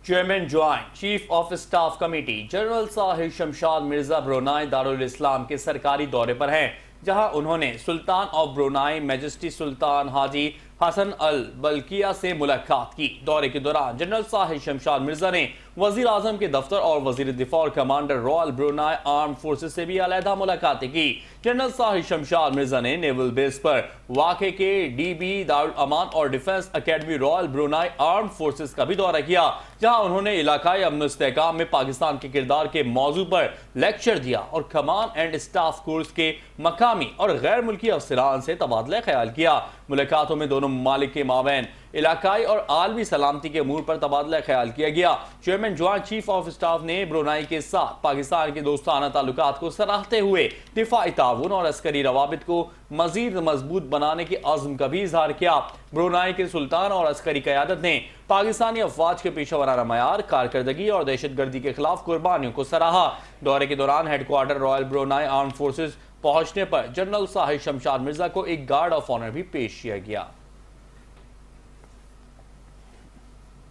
Chairman joint chief of staff committee general Sahir Shamshad Mirza Brunei Darussalam کے سرکاری دورے پر ہیں، جہاں انہوں نے sultan of Brunei majesty sultan Haji Hassanal البلقیہ سے ملاقات کی۔ دورے کے دوران جنرل ساحر شمشاد مرزا نے وزیر اعظم کے دفتر اور وزیر دفاع اور commander Royal Brunei arm forces سے بھی علیحدہ ملاقاتیں کی۔ جنرل ساحر شمشاد مرزا نے نیول بیس پر واقع کے ڈی بی دارالامان اور defence academy Royal Brunei arm forces کا بھی دورہ کیا، جہاں انہوں نے علاقائی امن و استحکام میں پاکستان کے کردار کے موضوع پر لیکچر دیا اور کمانڈ اینڈ اسٹاف کورس کے مقامی اور غیر ملکی افسران سے تبادلہ خیال کیا۔ ملاقاتوں میں دونوں ممالک کے مابین علاقائی اور عالمی سلامتی کے امور پر تبادلہ خیال کیا گیا۔ Chairman joint chief of staff نے برونائی کے ساتھ پاکستان کے دوستانہ تعلقات کو سراہتے ہوئے دفاعی تعاون اور عسکری روابط کو مزید مضبوط بنانے کے عزم کا بھی اظہار کیا۔ برونائی کے سلطان اور عسکری قیادت نے پاکستانی افواج کے پیشہ ورانہ معیار، کارکردگی اور دہشت گردی کے خلاف قربانیوں کو سراہا۔ دورے کے دوران head quarter Royal Brunei arm forces پہنچنے پر جنرل ساحر شمشاد مرزا کو ایک گارڈ آف آنر بھی پیش کیا گیا۔